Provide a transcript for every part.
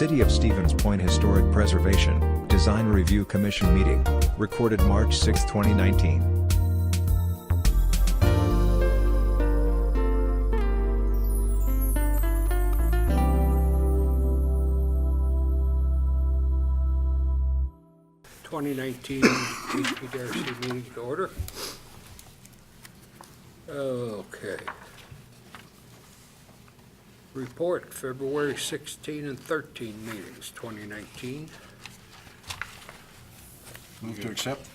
City of Stevens Point Historic Preservation, Design Review Commission meeting, recorded March 6, 2019. HPDRC meeting to order. Okay. Report February 16 and 13 meetings, 2019. Move to accept.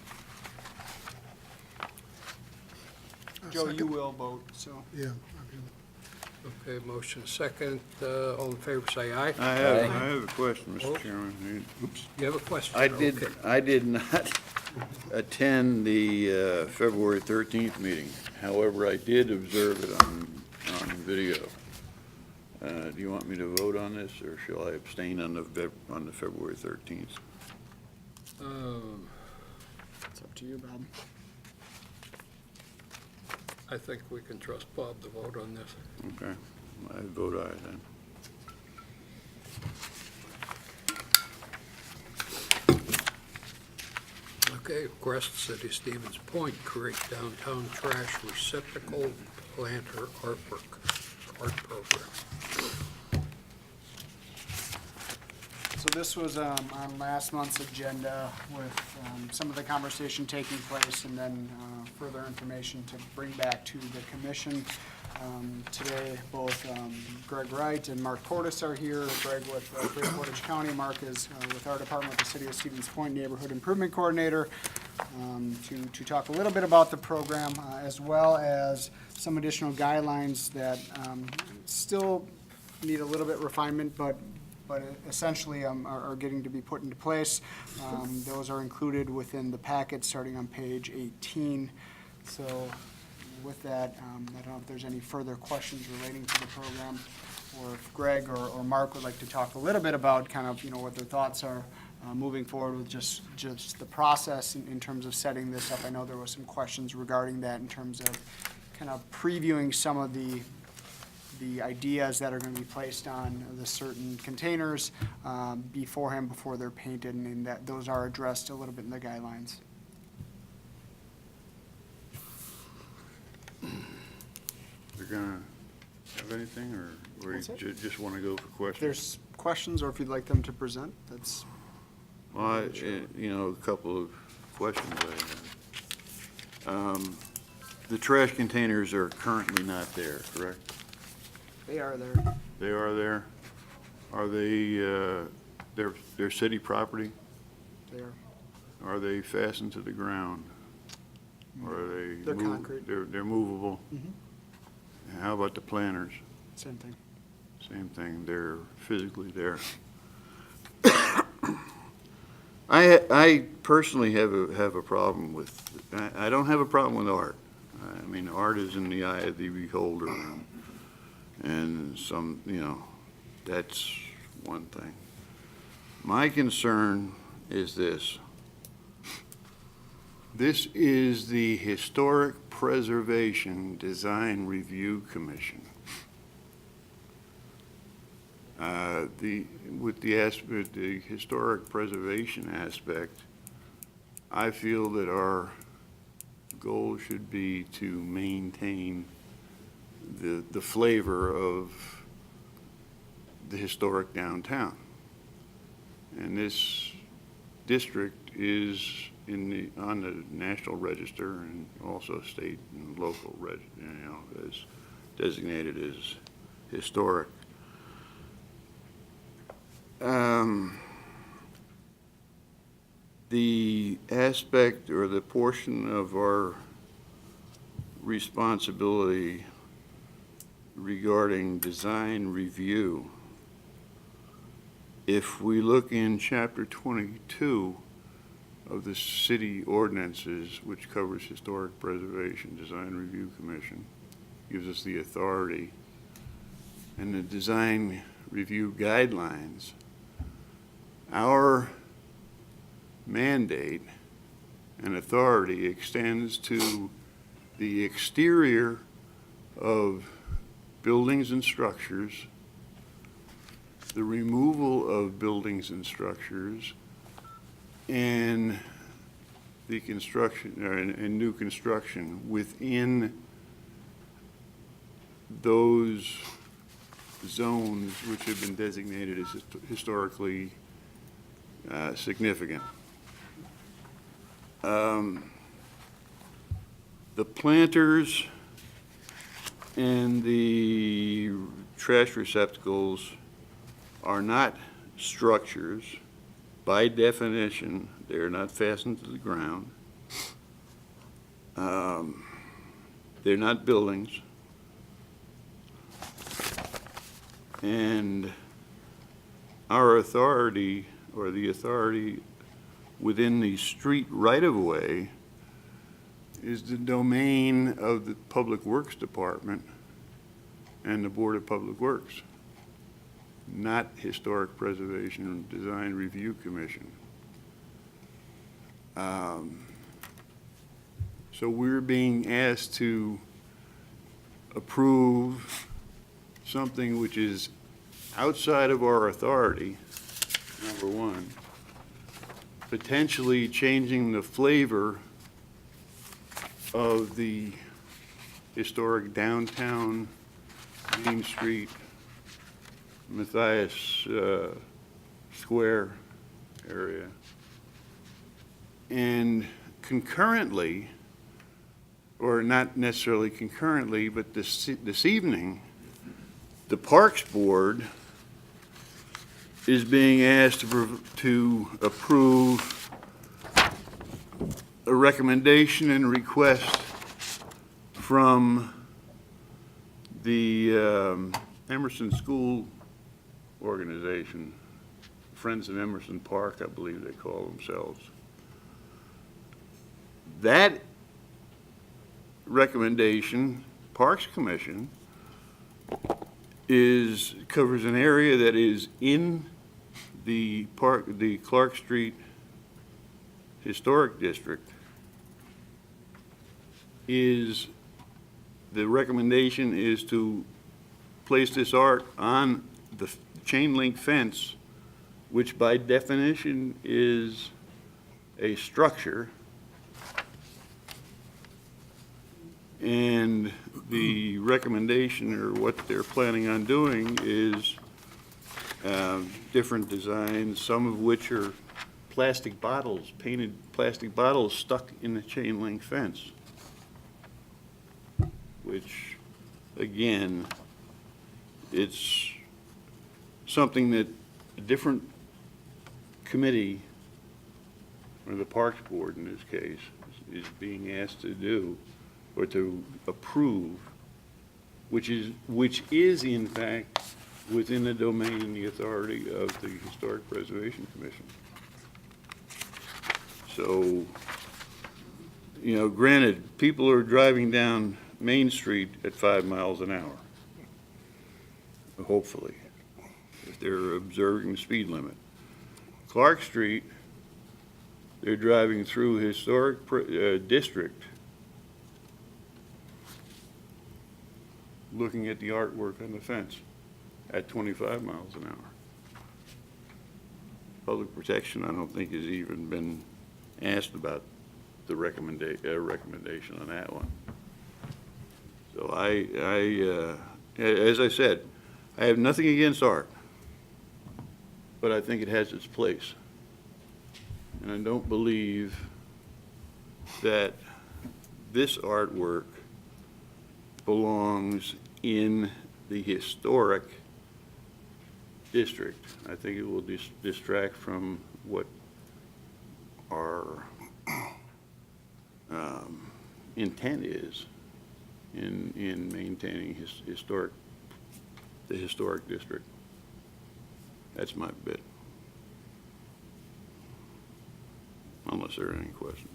Joe, you will vote, so. Yeah. Okay, motion second. All in favor, say aye. I have a question, Oh. Mr. Chairman. Oops. You have a question? I Okay. did not attend the February 13th meeting. However, I did observe it on video. Do you want me to vote on this, or shall I abstain on the February 13th? It's up to you, Bob. I think we can trust Bob to vote on this. Okay, I vote aye then. Okay, request City of Stevens Point create downtown trash receptacle planter art program. So this was on last month's agenda with some of the conversation taking place and then further information to bring back to the commission. Today, both Greg Wright and Mark Portis are here. Greg with Great Portage County, Mark is with our department with the City of Stevens Point Neighborhood Improvement Coordinator to talk a little bit about the program as well as some additional guidelines that still need a little bit refinement, but essentially are getting to be put into place. Those are included within the packet starting on page 18. So with that, I don't know if there's any further questions relating to the program, or if Greg or Mark would like to talk a little bit about kind of, what their thoughts are moving forward with just the process in terms of setting this up. I know there was some questions regarding that in terms of kind of previewing some of the ideas that are going to be placed on the certain containers beforehand, before they're painted, and that those are addressed a little bit in the guidelines. They're gonna have anything, or That's it. you just want to go for If questions? there's questions, or if you'd like them to present, that's. Well, a couple of questions I have. The trash containers are currently not there, correct? They are there. They are there? Are they, they're city property? They are. Are they fastened to the ground? Or are they? They're concrete. They're movable? Mhm. How about the planters? Same thing. Same thing, they're physically there. I personally have a problem with, I don't have a problem with art. I mean, art is in the eye of the beholder, and some, that's one thing. My concern is this. This is the Historic Preservation Design Review Commission. With the historic preservation aspect, I feel that our goal should be to maintain the flavor of the historic downtown. And this district is on the National Register and also state and local as designated as historic. The aspect or the portion of our responsibility regarding design review, if we look in Chapter 22 of the city ordinances, which covers Historic Preservation Design Review Commission, gives us the authority, and the design review guidelines, our mandate and authority extends to the exterior of buildings and structures the removal of buildings and structures and the construction, and new construction within those zones which have been designated as historically significant. The planters and the trash receptacles are not structures. By definition, they're not fastened to the ground. They're not buildings. And our authority, or the authority within the street right-of-way, is the domain of the Public Works Department and the Board of Public Works, not Historic Preservation and Design Review Commission. So we're being asked to approve something which is outside of our authority, number one, potentially changing the flavor of the historic downtown Main Street, Matthias Square area. And concurrently, or not necessarily concurrently, but this evening, the Parks Board is being asked to approve a recommendation and request from the Emerson School Organization, Friends of Emerson Park, I believe they call themselves. That recommendation, Parks Commission, covers an area that is in the Clark Street Historic District. The recommendation is to place this art on the chain link fence, which by definition is a structure. And the recommendation, or what they're planning on doing, is different designs, some of which are plastic bottles, painted plastic bottles stuck in the chain link fence, which, again, it's something that a different committee, or the Parks Board in this case, is being asked to do, or to approve, which is in fact within the domain and the authority of the Historic Preservation Commission. So, granted, people are driving down Main Street at 5 miles an hour, hopefully, if they're observing the speed limit. Clark Street, they're driving through historic district, looking at the artwork on the fence at 25 miles an hour. Public protection, I don't think, has even been asked about the recommendation on that one. So as I said, I have nothing against art, but I think it has its place. And I don't believe that this artwork belongs in the historic district. I think it will distract from what our intent is in maintaining the historic district. That's my bit. Unless there are any questions.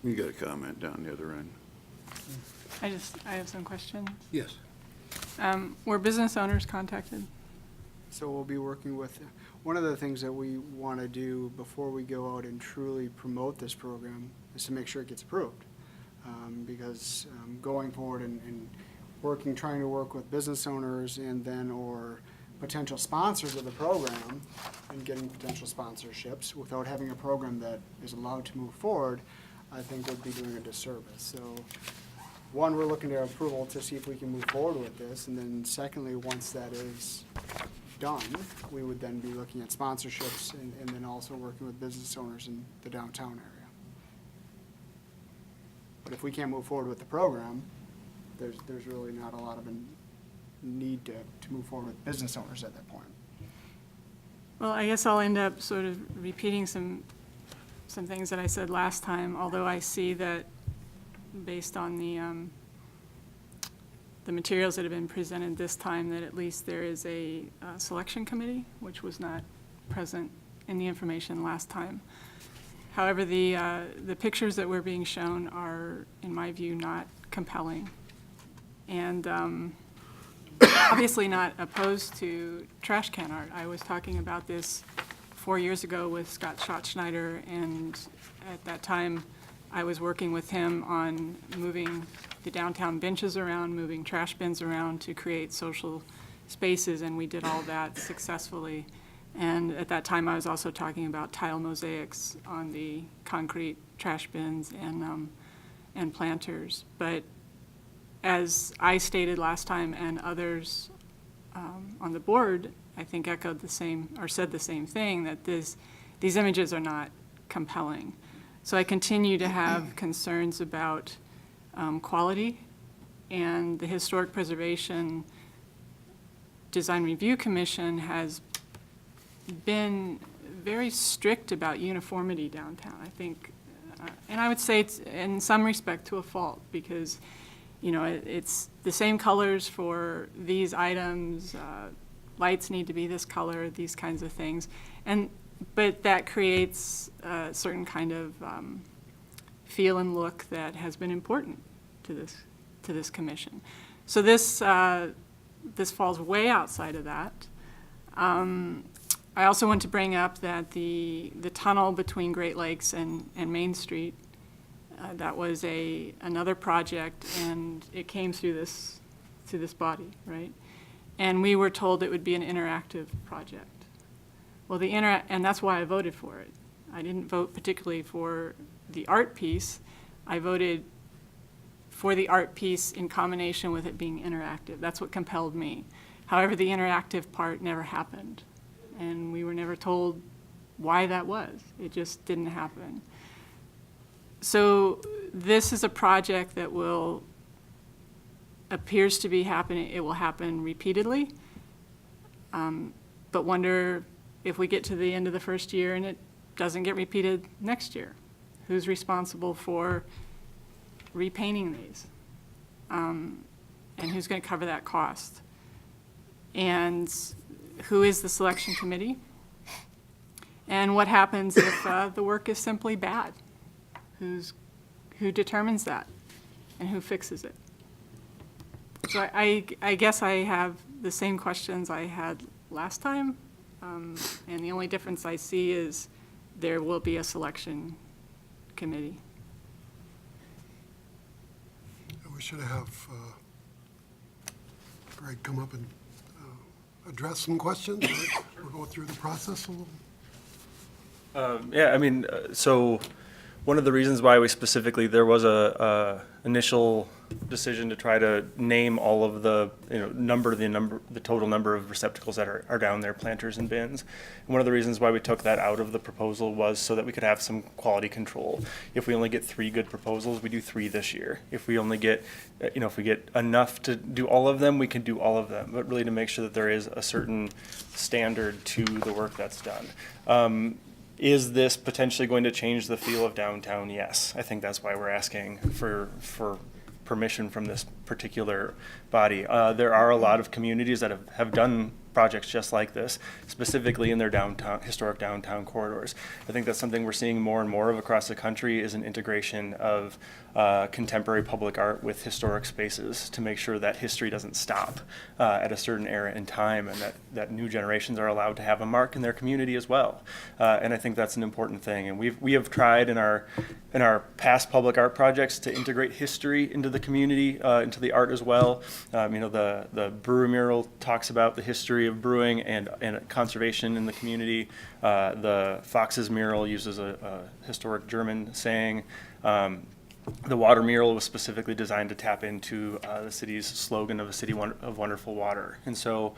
You got a comment down the other end. I have some questions. Yes. Were business owners contacted? So we'll be working with, one of the things that we want to do before we go out and truly promote this program is to make sure it gets approved. Because going forward and working, trying to work with business owners and then or potential sponsors of the program and getting potential sponsorships without having a program that is allowed to move forward, I think would be doing a disservice. So one, we're looking at approval to see if we can move forward with this. And then secondly, once that is done, we would then be looking at sponsorships and then also working with business owners in the downtown area. But if we can't move forward with the program, there's really not a lot of need to move forward with business owners at that point. Well, I guess I'll end up sort of repeating some things that I said last time, although I see that based on the materials that have been presented this time, that at least there is a selection committee, which was not present in the information last time. However, the pictures that were being shown are, in my view, not compelling. And obviously not opposed to trash can art. I was talking about this 4 years ago with Scott Schatzschneider, and at that time I was working with him on moving the downtown benches around, moving trash bins around to create social spaces, and we did all that successfully. And at that time I was also talking about tile mosaics on the concrete trash bins and planters. But as I stated last time, and others on the board, I think echoed the same, or said the same thing, that these images are not compelling. So I continue to have concerns about quality, and the Historic Preservation Design Review Commission has been very strict about uniformity downtown, I think. And I would say it's in some respect to a fault, because you know, it's the same colors for these items, lights need to be this color, these kinds of things. But that creates a certain kind of feel and look that has been important to this commission. So this falls way outside of that. I also want to bring up that the tunnel between Great Lakes and Main Street, that was another project, and it came through this body, right? And we were told it would be an interactive project. Well, and that's why I voted for it. I didn't vote particularly for the art piece. I voted for the art piece in combination with it being interactive. That's what compelled me. However, the interactive part never happened, and we were never told why that was. It just didn't happen. So this is a project that appears to be happening. It will happen repeatedly, but wonder if we get to the end of the first year and it doesn't get repeated next year. Who's responsible for repainting these? And who's going to cover that cost? And who is the selection committee? And what happens if the work is simply bad? Who determines that, and who fixes it? So I guess I have the same questions I had last time, and the only difference I see is there will be a selection committee. We should have Greg come up and address some questions. Right? We'll go through the process a little. Yeah, I mean, so one of the reasons why we specifically, there was a initial decision to try to name all of the, the total number of receptacles that are down there, planters and bins. And one of the reasons why we took that out of the proposal was so that we could have some quality control. If we only get 3 good proposals, we do 3 this year. If we only get, if we get enough to do all of them, we can do all of them. But really to make sure that there is a certain standard to the work that's done. Is this potentially going to change the feel of downtown? Yes. I think that's why we're asking for permission from this particular body. There are a lot of communities that have done projects just like this, specifically in their historic downtown corridors. I think that's something we're seeing more and more of across the country, is an integration of contemporary public art with historic spaces to make sure that history doesn't stop at a certain era in time, and that new generations are allowed to have a mark in their community as well. And I think that's an important thing. And we have tried in our past public art projects to integrate history into the community, into the art as well. The brewer mural talks about the history of brewing and conservation in the community. The Fox's mural uses a historic German saying. The water mural was specifically designed to tap into the city's slogan of a city of wonderful water. And so,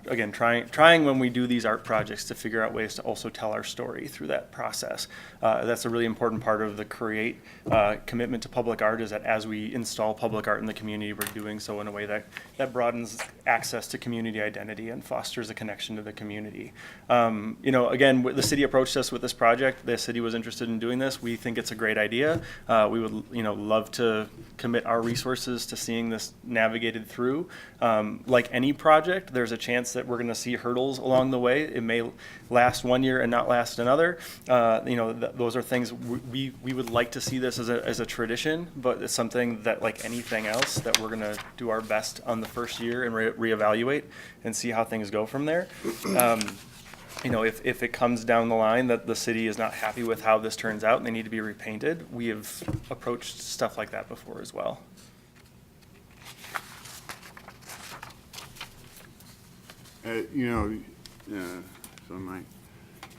again, trying when we do these art projects to figure out ways to also tell our story through that process. That's a really important part of the CREATE commitment to public art, is that as we install public art in the community, we're doing so in a way that broadens access to community identity and fosters a connection to the community. Again, the city approached us with this project. The city was interested in doing this. We think it's a great idea. We would love to commit our resources to seeing this navigated through. Like any project, there's a chance that we're going to see hurdles along the way. It may last 1 year and not last another. Those are things we would like to see this as a tradition, but it's something that, like anything else, that we're going to do our best on the first year and reevaluate and see how things go from there. If it comes down the line that the city is not happy with how this turns out and they need to be repainted, we have approached stuff like that before as well. You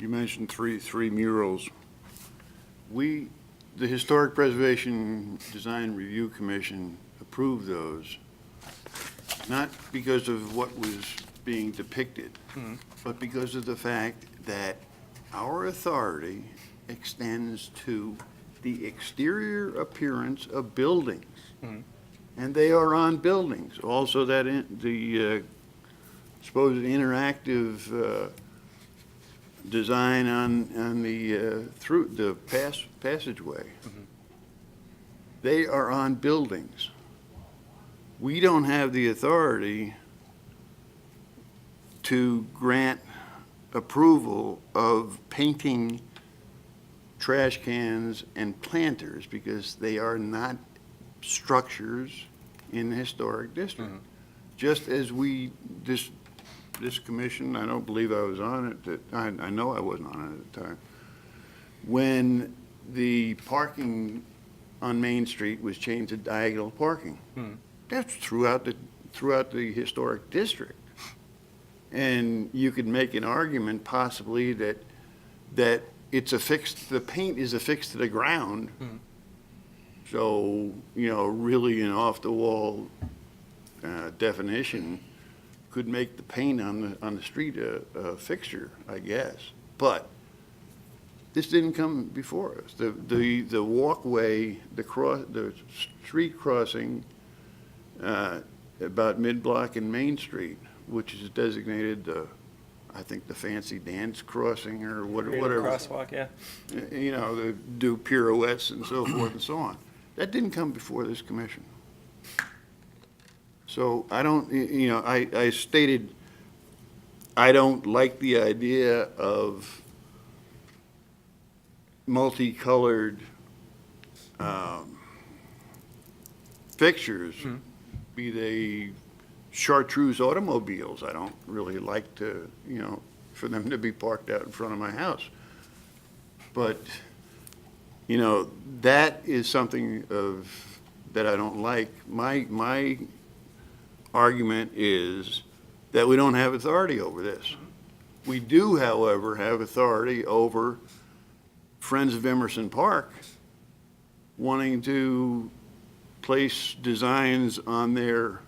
mentioned three murals. The Historic Preservation Design Review Commission approved those, not because of what was being depicted, but because of the fact that our authority extends to the exterior appearance of buildings. And they are on buildings. Also, the supposed interactive design on the through the passageway. They are on buildings. We don't have the authority to grant approval of painting trash cans and planters because they are not structures in the historic district. Just as this commission, I don't believe I was on it, I know I wasn't on it at the time, when the parking on Main Street was changed to diagonal parking. That's throughout the historic district. And you could make an argument possibly that it's affixed, the paint is affixed to the ground. So, really an off-the-wall definition could make the paint on the street a fixture, I guess. But this didn't come before us. The walkway, the street crossing about mid-block and Main Street, which is designated I think the fancy dance crossing or whatever. Crosswalk, yeah. They do pirouettes and so forth and so on. That didn't come before this commission. So I don't, I stated I don't like the idea of multicolored fixtures, be they chartreuse automobiles. I don't really like to, for them to be parked out in front of my house. But, that is something that I don't like. My argument is that we don't have authority over this. We do, however, have authority over Friends of Emerson Park wanting to place designs on the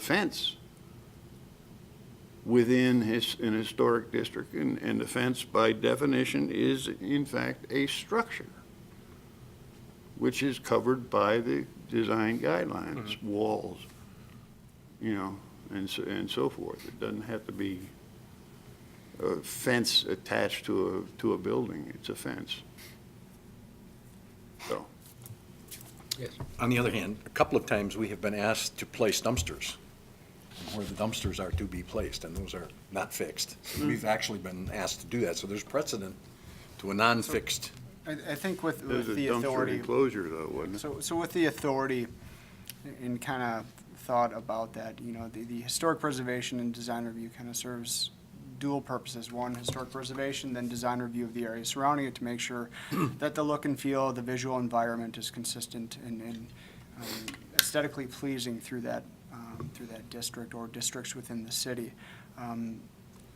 fence within an historic district, and the fence by definition is in fact a structure which is covered by the design guidelines, walls, and so forth. It doesn't have to be a fence attached to a building. It's a fence. So. Yes. On the other hand, a couple of times we have been asked to place dumpsters where the dumpsters are to be placed, and those are not fixed. So we've actually been asked to do that. So there's precedent to a non-fixed I think with There's a the dumpster authority. enclosure though, wasn't it? So with the authority and kind of thought about that, you know, the historic preservation and design review kind of serves dual purposes. One, historic preservation, then design review of the area surrounding it to make sure that the look and feel, the visual environment is consistent and aesthetically pleasing through that district or districts within the city.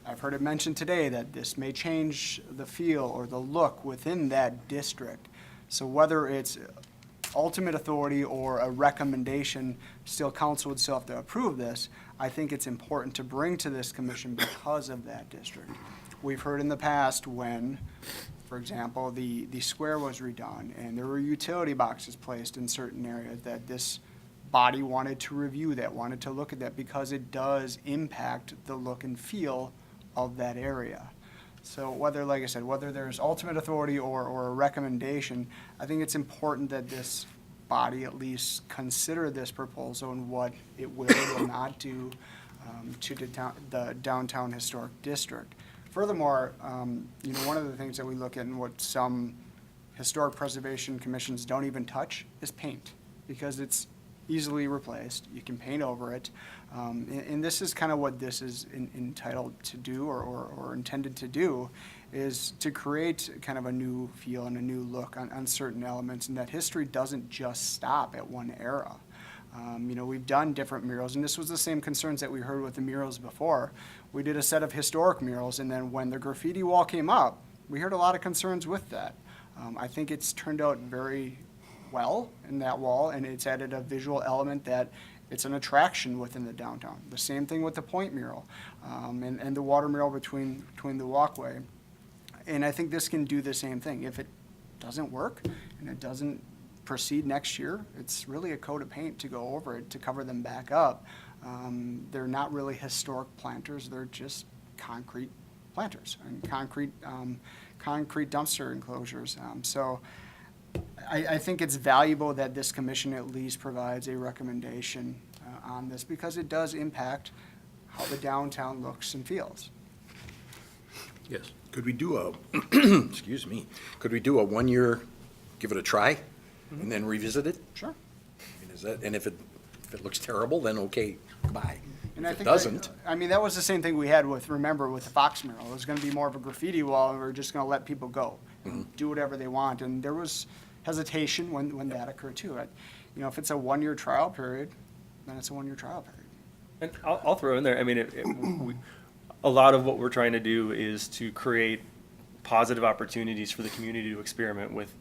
I've heard it mentioned today that this may change the feel or the look within that district. So whether it's ultimate authority or a recommendation, still council would still have to approve this. I think it's important to bring to this commission because of that district. We've heard in the past when, for example, the square was redone and there were utility boxes placed in certain areas that this body wanted to review that, wanted to look at that because it does impact the look and feel of that area. So whether, like I said, whether there's ultimate authority or a recommendation, I think it's important that this body at least consider this proposal and what it will or will not do to the downtown historic district. Furthermore, you know, one of the things that we look at and what some historic preservation commissions don't even touch is paint, because it's easily replaced. You can paint over it. And this is kind of what this is entitled to do or intended to do, is to create kind of a new feel and a new look on certain elements, and that history doesn't just stop at one era. You know, we've done different murals, and this was the same concerns that we heard with the murals before. We did a set of historic murals, and then when the graffiti wall came up, we heard a lot of concerns with that. I think it's turned out very well in that wall, and it's added a visual element that it's an attraction within the downtown. The same thing with the point mural and the water mural between the walkway. And I think this can do the same thing. If it doesn't work and it doesn't proceed next year, it's really a coat of paint to go over it to cover them back up. They're not really historic planters, they're just concrete planters and concrete dumpster enclosures. So I think it's valuable that this commission at least provides a recommendation on this, because it does impact how the downtown looks and feels. Yes. Could we do a, excuse me, could we do a 1 year, give it a try, and then revisit it? Sure. I mean, is that, and if it looks terrible, then okay, goodbye. And If I it think doesn't, I mean, that was the same thing we had with the Fox mural. It was gonna be more of a graffiti wall, and we were just gonna let people go, and do whatever they want. And there was hesitation when that occurred too. You know, if it's a 1 year trial period, then it's a 1 year trial period. And I'll throw in there, I mean, a lot of what we're trying to do is to create positive opportunities for the community to experiment with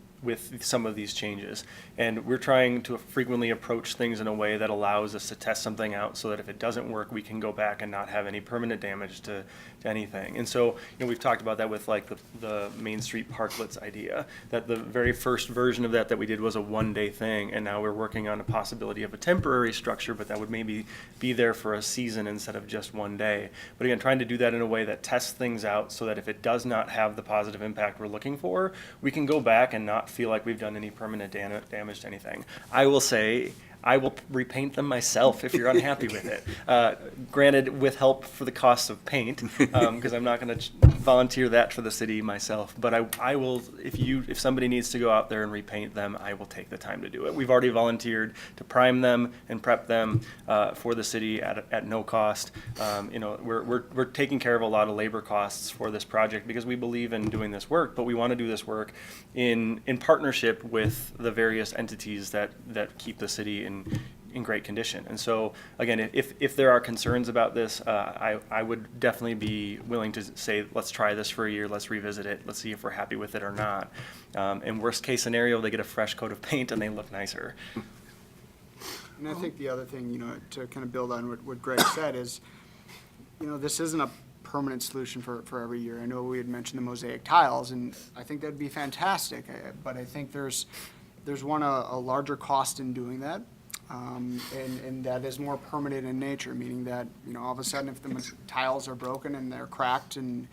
some of these changes. And we're trying to frequently approach things in a way that allows us to test something out so that if it doesn't work, we can go back and not have any permanent damage to anything. And so, you know, we've talked about that with like the Main Street parklets idea, that the very first version of that we did was a 1-day thing, and now we're working on a possibility of a temporary structure, but that would maybe be there for a season instead of just 1 day. But again, trying to do that in a way that tests things out so that if it does not have the positive impact we're looking for, we can go back and not feel like we've done any permanent damage to anything. I will say, I will repaint them myself if you're unhappy with it. Granted, with help for the cost of paint, because I'm not going to volunteer that for the city myself. But I will, if somebody needs to go out there and repaint them, I will take the time to do it. We've already volunteered to prime them and prep them for the city at no cost. You know, we're taking care of a lot of labor costs for this project because we believe in doing this work, but we want to do this work in partnership with the various entities that keep the city in great condition. And so, again, if there are concerns about this, I would definitely be willing to say, let's try this for a year, let's revisit it, let's see if we're happy with it or not. In worst case scenario, they get a fresh coat of paint and they look nicer. And I think the other thing, you know, to kind of build on what Greg said is, you know, this isn't a permanent solution for every year. I know we had mentioned the mosaic tiles, and I think that'd be fantastic, but I think there's a larger cost in doing that, and that is more permanent in nature, meaning that, you know, all of a sudden if the tiles are broken and they're cracked and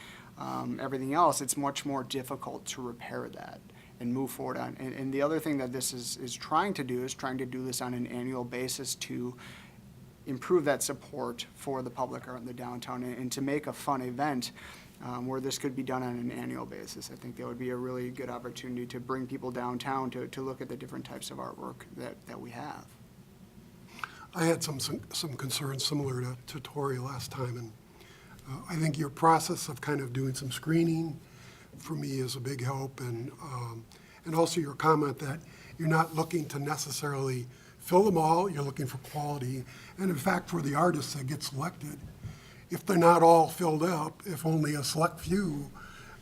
everything else, it's much more difficult to repair that and move forward on. And the other thing that this is trying to do is trying to do this on an annual basis to improve that support for the public art in the downtown and to make a fun event where this could be done on an annual basis. I think that would be a really good opportunity to bring people downtown to look at the different types of artwork that we have. I had some concerns similar to Tori last time, and I think your process of kind of doing some screening for me is a big help, and also your comment that you're not looking to necessarily fill them all, you're looking for quality, and in fact, for the artists that get selected, if they're not all filled up, if only a select few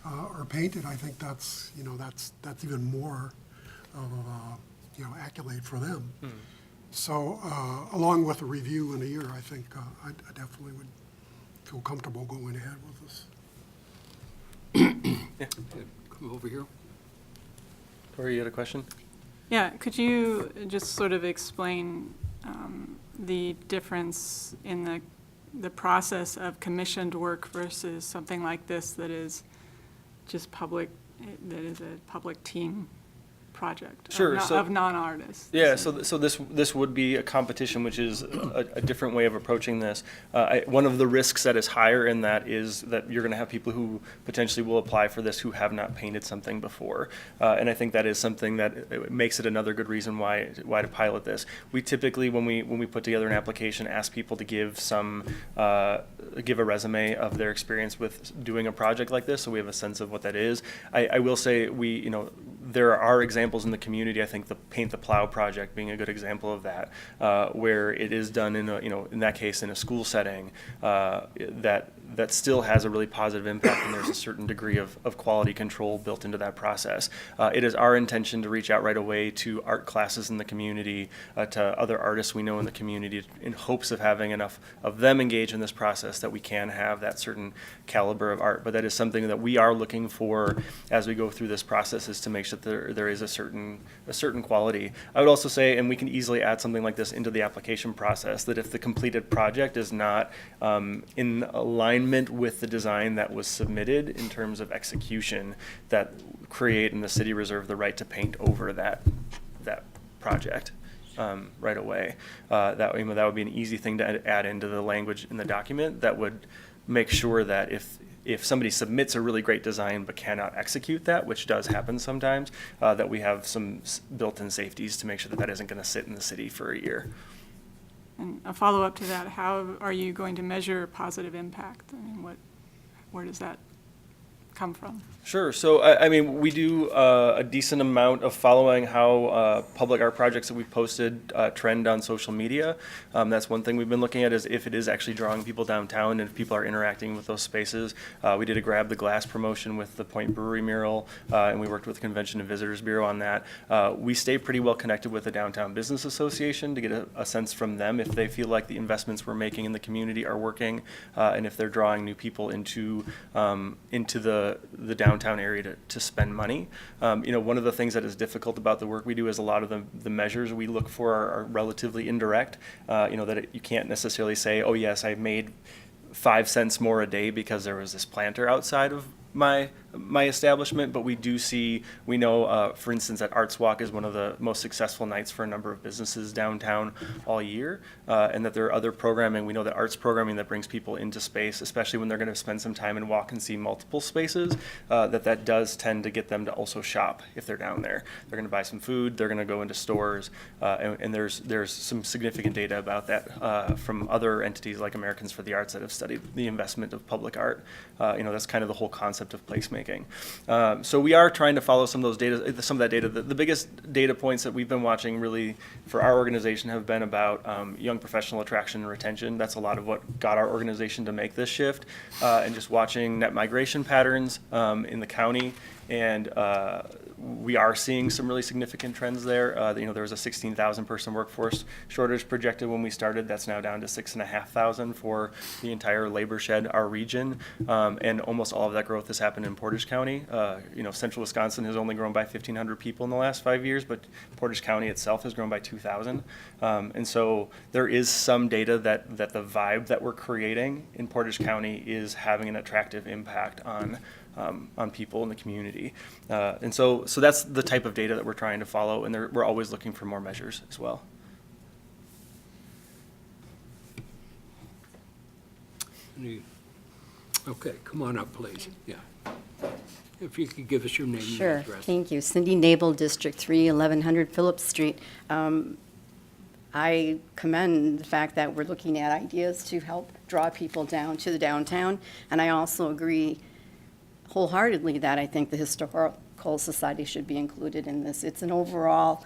are painted, I think that's even more of a accolade for them. So, along with a review in a year, I think I definitely would feel comfortable going ahead with this. Come over here. Tori, you had a question? Yeah, could you just sort of explain the difference in the process of commissioned work versus something like this that is just public, that is a public team project Sure, of non-artists? Yeah, so this would be a competition, which is a different way of approaching this. One of the risks that is higher in that is that you're going to have people who potentially will apply for this who have not painted something before, and I think that is something that it makes it another good reason why to pilot this. We typically, when we put together an application, ask people to give a resume of their experience with doing a project like this, so we have a sense of what that is. I will say there are examples in the community. I think the Paint the Plow project being a good example of that, where it is done in that case in a school setting, that still has a really positive impact, and there's a certain degree of quality control built into that process. It is our intention to reach out right away to art classes in the community, to other artists we know in the community, in hopes of having enough of them engage in this process that we can have that certain caliber of art. But that is something that we are looking for as we go through this process, is to make sure that there is a certain quality. I would also say, and we can easily add something like this into the application process, that if the completed project is not in alignment with the design that was submitted in terms of execution, that create and the city reserve the right to paint over that project right away. That would be an easy thing to add into the language in the document that would make sure that if somebody submits a really great design but cannot execute that, which does happen sometimes, that we have some built-in safeties to make sure that isn't going to sit in the city for a year. And a follow-up to that, how are you going to measure positive impact? I mean, where does that come from? Sure. So, we do a decent amount of following how public art projects that we've posted trend on social media. That's one thing we've been looking at, is if it is actually drawing people downtown and if people are interacting with those spaces. We did a Grab the Glass promotion with the Point Brewery mural, and we worked with the Convention and Visitors Bureau on that. We stay pretty well connected with the Downtown Business Association to get a sense from them if they feel like the investments we're making in the community are working, and if they're drawing new people into the downtown area to spend money. One of the things that is difficult about the work we do is a lot of the measures we look for are relatively indirect. You can't necessarily say, oh yes, I made 5 cents more a day because there was this planter outside of my establishment, but we know, for instance, that Arts Walk is one of the most successful nights for a number of businesses downtown all year, and that there are other programming. We know that arts programming that brings people into space, especially when they're going to spend some time and walk and see multiple spaces, that does tend to get them to also shop if they're down there. They're going to buy some food, they're going to go into stores, and there's some significant data about that from other entities like Americans for the Arts that have studied the investment of public art. That's kind of the whole concept of placemaking. So we are trying to follow some of that data. The biggest data points that we've been watching really for our organization have been about young professional attraction and retention. That's a lot of what got our organization to make this shift, and just watching net migration patterns in the county. And we are seeing some really significant trends there. There was a 16,000 person workforce shortage projected when we started. That's now down to 6,500 for the entire labor shed, our region. And almost all of that growth has happened in Portage County. Central Wisconsin has only grown by 1,500 people in the last 5 years, but Portage County itself has grown by 2,000. And so there is some data that the vibe that we're creating in Portage County is having an attractive impact on people in the community. And so that's the type of data that we're trying to follow, and we're always looking for more measures as well. Okay, come on up, please. Yeah. If you could give us your name and Sure, address. thank you. Cindy Nabel, District 3, 1100 Phillips Street. I commend the fact that we're looking at ideas to help draw people down to the downtown, and I also agree wholeheartedly that I think the Historical Society should be included in this. It's an overall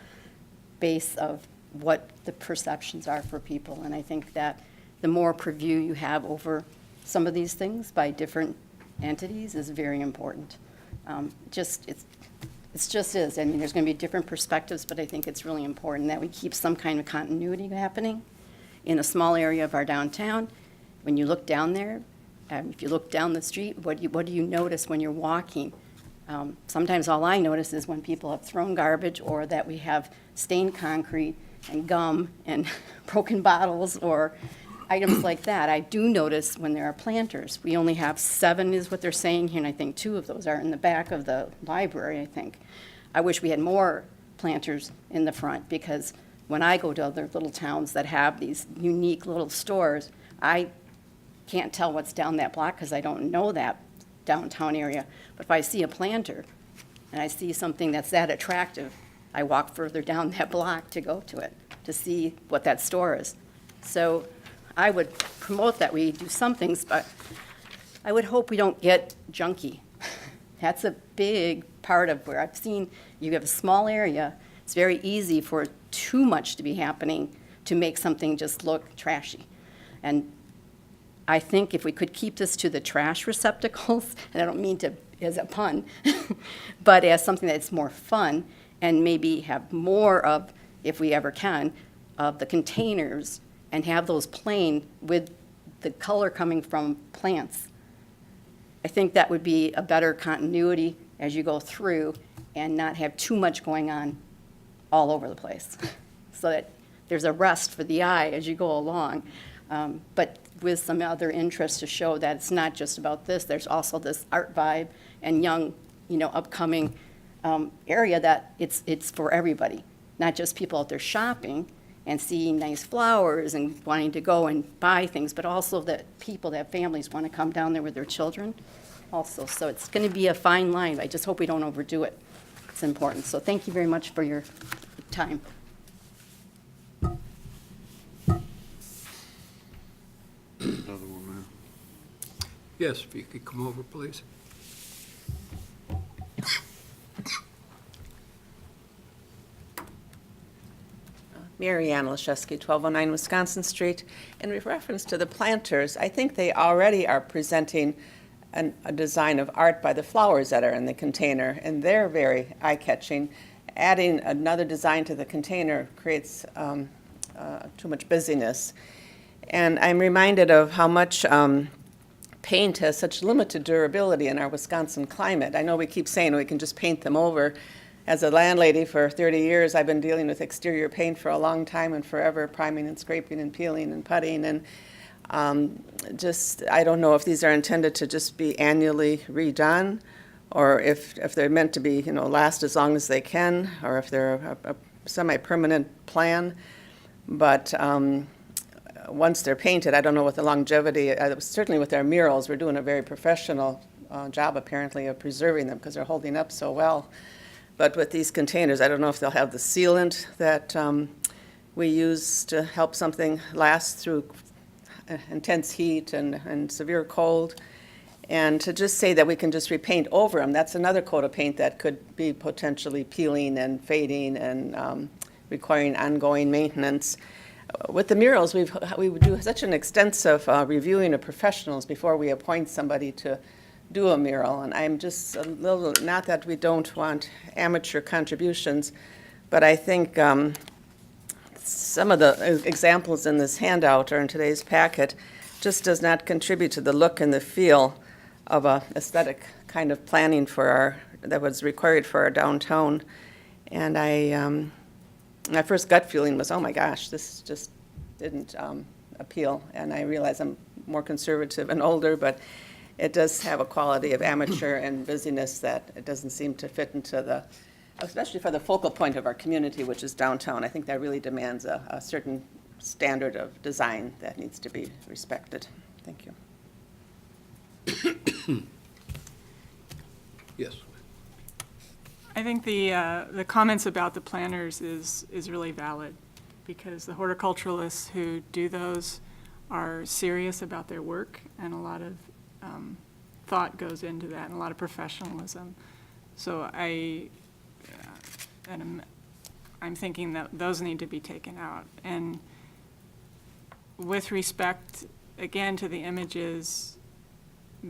base of what the perceptions are for people, and I think that the more purview you have over some of these things by different entities is very important. It's just is. I mean, there's going to be different perspectives, but I think it's really important that we keep some kind of continuity happening in a small area of our downtown. When you look down there, if you look down the street, what do you notice when you're walking? Sometimes all I notice is when people have thrown garbage or that we have stained concrete and gum and broken bottles or items like that. I do notice when there are planters. We only have 7 is what they're saying here, and I think 2 of those are in the back of the library, I think. I wish we had more planters in the front, because when I go to other little towns that have these unique little stores, I can't tell what's down that block because I don't know that downtown area. But if I see a planter and I see something that's that attractive, I walk further down that block to go to it, to see what that store is. So I would promote that we do some things, but I would hope we don't get junky. That's a big part of where I've seen you have a small area. It's very easy for too much to be happening to make something just look trashy. And I think if we could keep this to the trash receptacles, and I don't mean to as a pun, but as something that's more fun, and maybe have more of, if we ever can, of the containers, and have those plain with the color coming from plants. I think that would be a better continuity as you go through and not have too much going on all over the place, so that there's a rest for the eye as you go along, but with some other interest to show that it's not just about this. There's also this art vibe and young, upcoming area that it's for everybody, not just people out there shopping and seeing nice flowers and wanting to go and buy things, but also that people that have families want to come down there with their children also. So it's going to be a fine line. I just hope we don't overdo it. It's important. So thank you very much for your time. Another one, ma'am. Yes, if you could come over, please. Mary Ann Leszewski, 1209 Wisconsin Street. In reference to the planters, I think they already are presenting a design of art by the flowers that are in the container, and they're very eye-catching. Adding another design to the container creates too much busyness. And I'm reminded of how much paint has such limited durability in our Wisconsin climate. I know we keep saying we can just paint them over. As a landlady for 30 years, I've been dealing with exterior paint for a long time and forever, priming and scraping and peeling and putting. And I don't know if these are intended to just be annually redone, or if they're meant to be, last as long as they can, or if they're a semi-permanent plan. But once they're painted, I don't know what the longevity, certainly with our murals, we're doing a very professional job apparently of preserving them because they're holding up so well. But with these containers, I don't know if they'll have the sealant that we use to help something last through intense heat and severe cold. And to just say that we can just repaint over them, that's another coat of paint that could be potentially peeling and fading and requiring ongoing maintenance. With the murals, we do such an extensive reviewing of professionals before we appoint somebody to do a mural, and I'm just a little, not that we don't want amateur contributions, but I think some of the examples in this handout or in today's packet just does not contribute to the look and the feel of a aesthetic kind of planning that was required for our downtown. And my first gut feeling was, oh my gosh, this just didn't appeal. And I realize I'm more conservative and older, but it does have a quality of amateur and busyness that it doesn't seem to fit into especially for the focal point of our community, which is downtown. I think that really demands a certain standard of design that needs to be respected. Thank you. Yes. I think the comments about the planters is really valid, because the horticulturalists who do those are serious about their work, and a lot of thought goes into that, and a lot of professionalism. So I'm thinking that those need to be taken out. And with respect, again, to the images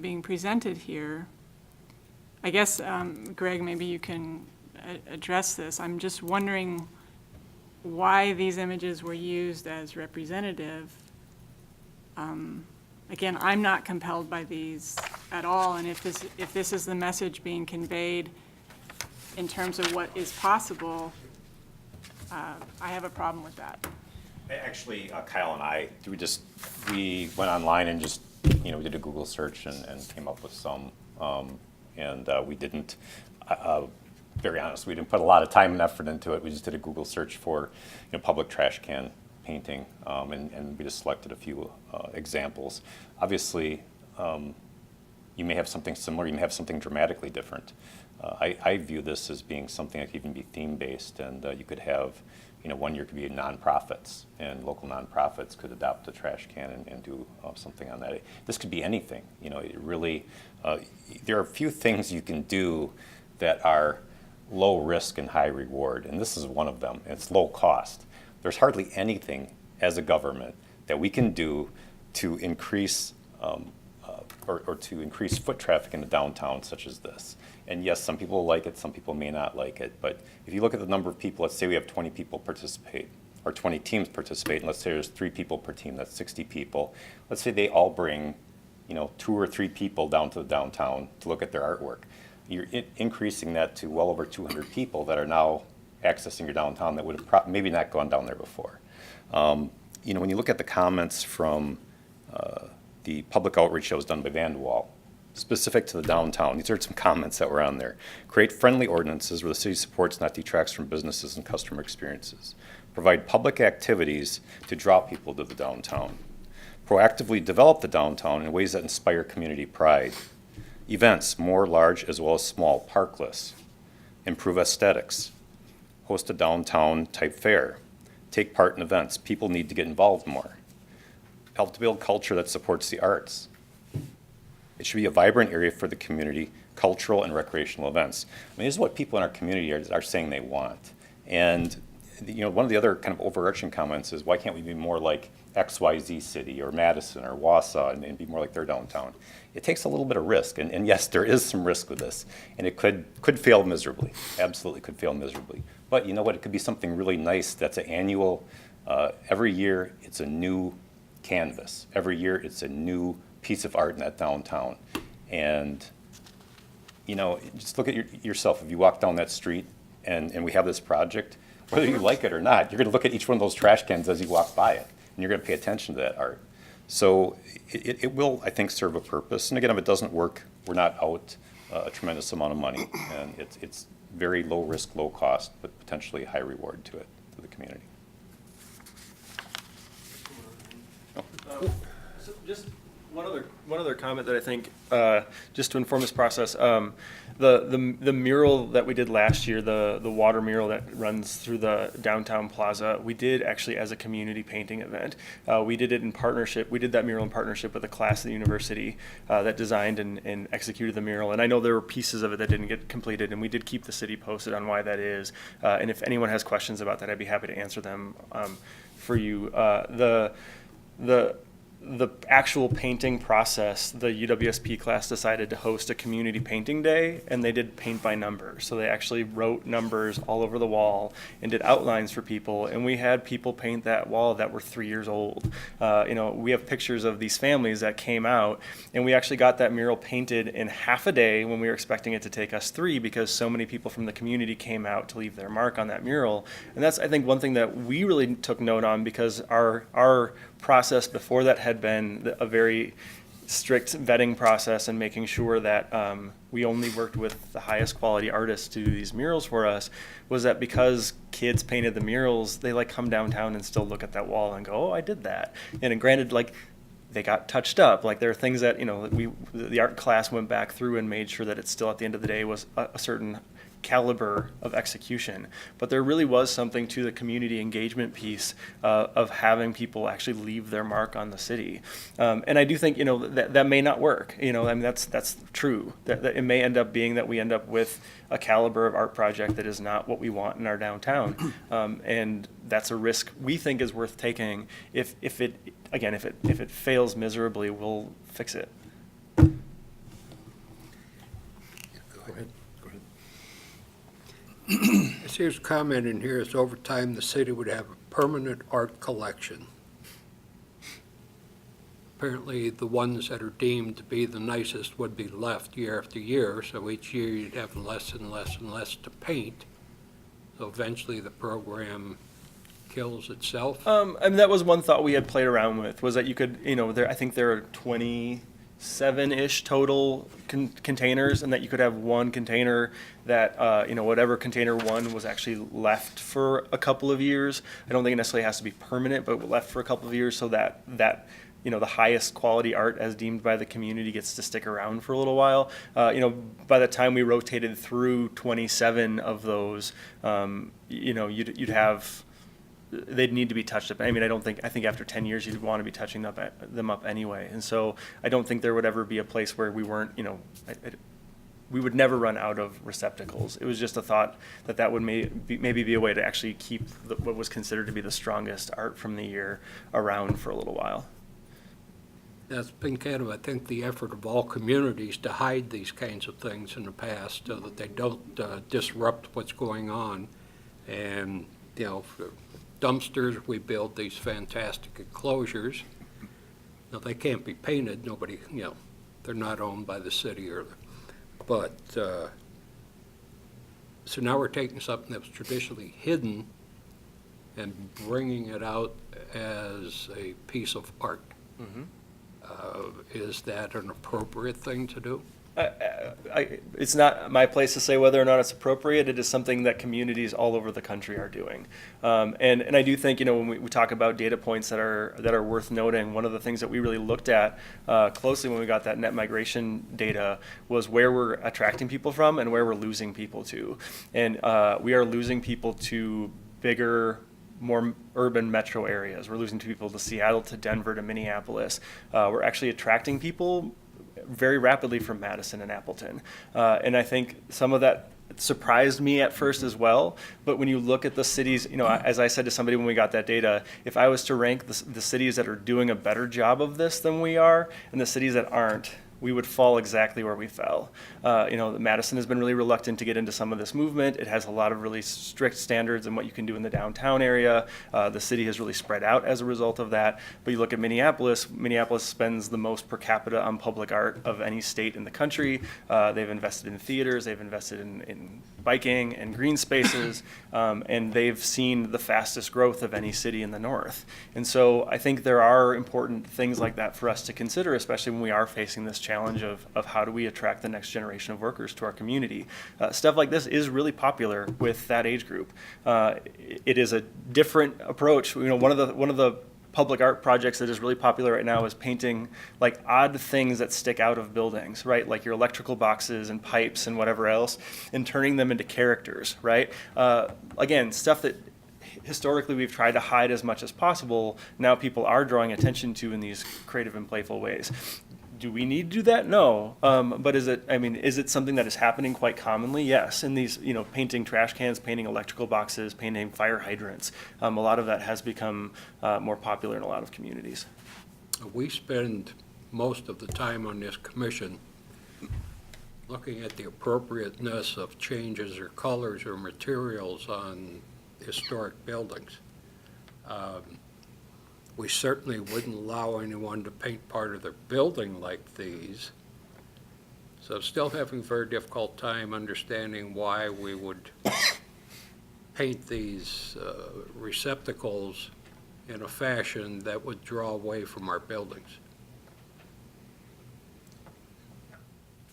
being presented here, I guess, Greg, maybe you can address this. I'm just wondering why these images were used as representative. Again, I'm not compelled by these at all, and if this is the message being conveyed in terms of what is possible, I have a problem with that. Actually, Kyle and I, we went online and just, we did a Google search and came up with some. We didn't, very honest, we didn't put a lot of time and effort into it. We just did a Google search for, public trash can painting, and we just selected a few examples. Obviously, you may have something similar, you may have something dramatically different. I view this as being something that could even be theme-based, and you could have, one year could be nonprofits, and local nonprofits could adopt a trash can and do something on that. This could be anything, it really, there are a few things you can do that are low risk and high reward, and this is one of them. It's low cost. There's hardly anything as a government that we can do to increase or to increase foot traffic in the downtown such as this. And yes, some people like it, some people may not like it, but if you look at the number of people, let's say we have 20 people participate, or 20 teams participate, and let's say there's 3 people per team, that's 60 people. Let's say they all bring, 2 or 3 people down to the downtown to look at their artwork. You're increasing that to well over 200 people that are now accessing your downtown that would have maybe not gone down there before. When you look at the comments from the public outreach that was done by Vanderwall, specific to the downtown, these are some comments that were on there. Create friendly ordinances where the city supports, not detracts from businesses and customer experiences. Provide public activities to draw people to the downtown. Proactively develop the downtown in ways that inspire community pride. Events, more large as well as small, parkless. Improve aesthetics. Host a downtown type fair. Take part in events. People need to get involved more. Help to build culture that supports the arts. It should be a vibrant area for the community, cultural and recreational events. I mean, this is what people in our community are saying they want. And one of the other kind of overarching comments is, why can't we be more like XYZ city or Madison or Wausau and be more like their downtown? It takes a little bit of risk, and yes, there is some risk with this, and it could fail miserably, absolutely could fail miserably. But you know what, it could be something really nice that's an annual, every year it's a new canvas. Every year it's a new piece of art in that downtown. And just look at yourself. If you walk down that street and we have this project, whether you like it or not, you're going to look at each one of those trash cans as you walk by it, and you're going to pay attention to that art. So it will, I think, serve a purpose. And again, if it doesn't work, we're not out a tremendous amount of money, and it's very low risk, low cost, but potentially high reward to the community. So just one other comment that I think, just to inform this process, the mural that we did last year, the water mural that runs through the downtown plaza, we did actually as a community painting event. We did it in partnership. We did that mural in partnership with a class at the university that designed and executed the mural. And I know there were pieces of it that didn't get completed, and we did keep the city posted on why that is. And if anyone has questions about that, I'd be happy to answer them for you. The actual painting process, the UWSP class decided to host a community painting day, and they did paint by number. So they actually wrote numbers all over the wall and did outlines for people. And we had people paint that wall that were 3 years old. We have pictures of these families that came out, and we actually got that mural painted in half a day when we were expecting it to take us 3, because so many people from the community came out to leave their mark on that mural. And that's, I think, one thing that we really took note on, because our process before that had been a very strict vetting process and making sure that we only worked with the highest quality artists to do these murals for us, was that because kids painted the murals, they come downtown and still look at that wall and go, oh, I did that. And granted, they got touched up. Like there are things that, the art class went back through and made sure that it still at the end of the day was a certain caliber of execution. But there really was something to the community engagement piece of having people actually leave their mark on the city. And I do think, that may not work. That's true. That it may end up being that we end up with a caliber of art project that is not what we want in our downtown. And that's a risk we think is worth taking. If it fails miserably, we'll fix it. Go ahead. I see there's a comment in here, it's over time the city would have a permanent art collection. Apparently, the ones that are deemed to be the nicest would be left year after year, so each year you'd have less and less and less to paint. So eventually the program kills itself. That was one thought we had played around with, was that you could, I think there are 27-ish total containers, and that you could have one container that, whatever container one was actually left for a couple of years. I don't think it necessarily has to be permanent, but left for a couple of years so that the highest quality art as deemed by the community gets to stick around for a little while. By the time we rotated through 27 of those, you'd have, they'd need to be touched up. I think after 10 years, you'd want to be touching them up anyway. And so I don't think there would ever be a place where we weren't, we would never run out of receptacles. It was just a thought that would maybe be a way to actually keep what was considered to be the strongest art from the year around for a little while. That's been kind of, I think, the effort of all communities to hide these kinds of things in the past so that they don't disrupt what's going on. And, for dumpsters, we build these fantastic enclosures. Now, they can't be painted. Nobody, they're not owned by the city but, so now we're taking something that was traditionally hidden and bringing it out as a piece of art. Mm-hmm. Is that an appropriate thing to do? It's not my place to say whether or not it's appropriate. It is something that communities all over the country are doing. And I do think, when we talk about data points that are worth noting, one of the things that we really looked at closely when we got that net migration data was where we're attracting people from and where we're losing people to. And we are losing people to bigger, more urban metro areas. We're losing people to Seattle, to Denver, to Minneapolis. We're actually attracting people very rapidly from Madison and Appleton. And I think some of that surprised me at first as well. But when you look at the cities, as I said to somebody when we got that data, if I was to rank the cities that are doing a better job of this than we are, and the cities that aren't, we would fall exactly where we fell. Madison has been really reluctant to get into some of this movement. It has a lot of really strict standards in what you can do in the downtown area. The city has really spread out as a result of that. But you look at Minneapolis spends the most per capita on public art of any state in the country. They've invested in theaters, they've invested in biking and green spaces, and they've seen the fastest growth of any city in the north. And so I think there are important things like that for us to consider, especially when we are facing this challenge of how do we attract the next generation of workers to our community. Stuff like this is really popular with that age group. It is a different approach. One of the public art projects that is really popular right now is painting like odd things that stick out of buildings, right? Like your electrical boxes and pipes and whatever else, and turning them into characters, right? Again, stuff that historically we've tried to hide as much as possible, now people are drawing attention to in these creative and playful ways. Do we need to do that? No. But is it something that is happening quite commonly? Yes. In these, painting trash cans, painting electrical boxes, painting fire hydrants. A lot of that has become more popular in a lot of communities. We spend most of the time on this commission looking at the appropriateness of changes or colors or materials on historic buildings. We certainly wouldn't allow anyone to paint part of their building like these. So still having a very difficult time understanding why we would paint these receptacles in a fashion that would draw away from our buildings.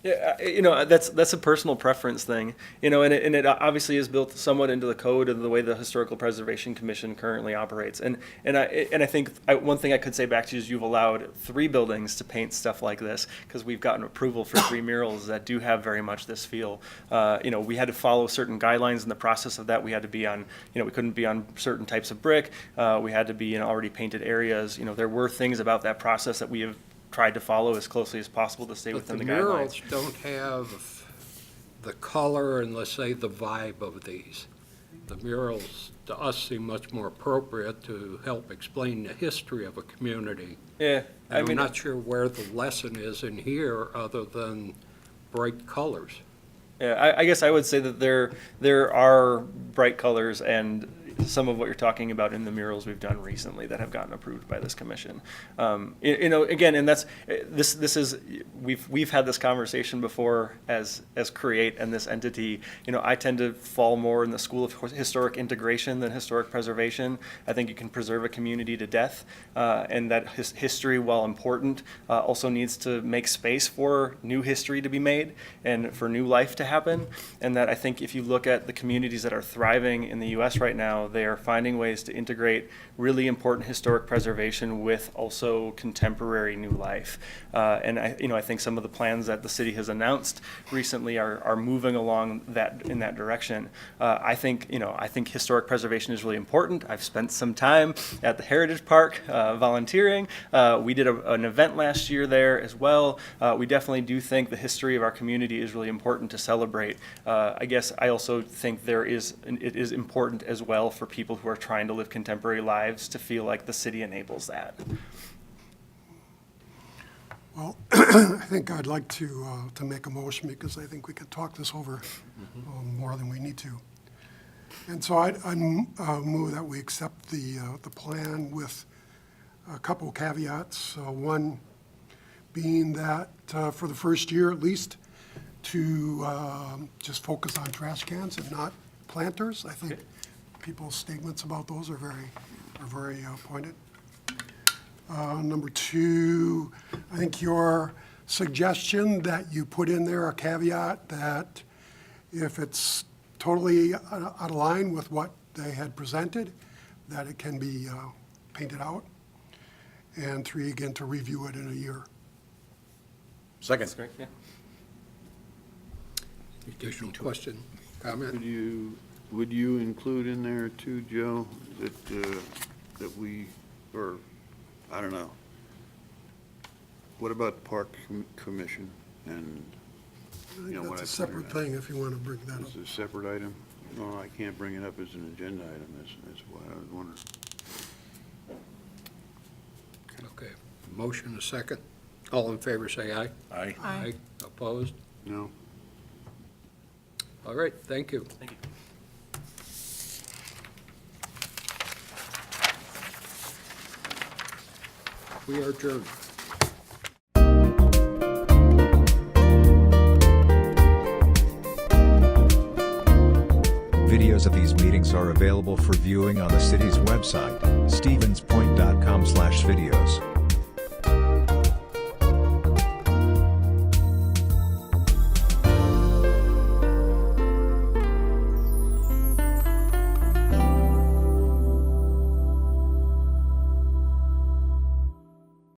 Yeah, that's a personal preference thing, and it obviously is built somewhat into the code of the way the Historical Preservation Commission currently operates. And I think one thing I could say back to you is you've allowed 3 buildings to paint stuff like this because we've gotten approval for 3 murals that do have very much this feel. We had to follow certain guidelines in the process of that. We had to be on, we couldn't be on certain types of brick. We had to be in already painted areas. There were things about that process that we have tried to follow as closely as possible to stay within the guidelines. Murals don't have the color and, let's say, the vibe of these. The murals, to us, seem much more appropriate to help explain the history of a community. Yeah, And I'm not sure where the lesson is in here, other than bright colors. Yeah, I guess I would say that there are bright colors and some of what you're talking about in the murals we've done recently that have gotten approved by this commission. Again, and that's this is we've had this conversation before as Create and this entity. I tend to fall more in the school of historic integration than historic preservation. I think you can preserve a community to death, and that history, while important, also needs to make space for new history to be made and for new life to happen. And that I think if you look at the communities that are thriving in the U.S. right now, they are finding ways to integrate really important historic preservation with also contemporary new life. And I think some of the plans that the city has announced recently are moving along in that direction. I think historic preservation is really important. I've spent some time at the Heritage Park volunteering. We did an event last year there as well. We definitely do think the history of our community is really important to celebrate. I guess I also think it is important as well for people who are trying to live contemporary lives to feel like the city enables that. Well, I think I'd like to make a motion because I think we could talk this over more than we need to. And so I'd move that we accept the plan with a couple caveats. One being that for the first year at least, to just focus on trash cans and not planters. I think people's statements about those are very pointed. Number 2, I think your suggestion that you put in there a caveat that if it's totally out of line with what they had presented, that it can be painted out. And 3, again, to review it in a year. Second. Great, yeah. Additional question, comment? Would you include in there too, Joe, that we, or, I don't know, what about Park Commission and, what I That's a separate thing if you want to bring that up. It's a separate item? No, I can't bring it up as an agenda item, that's why I was wondering. Okay, motion a second. All in favor, say aye. Aye. Aye. Opposed? No? All right, thank you. Thank you. We are adjourned. Videos of these meetings are available for viewing on the city's website, stevenspoint.com/videos.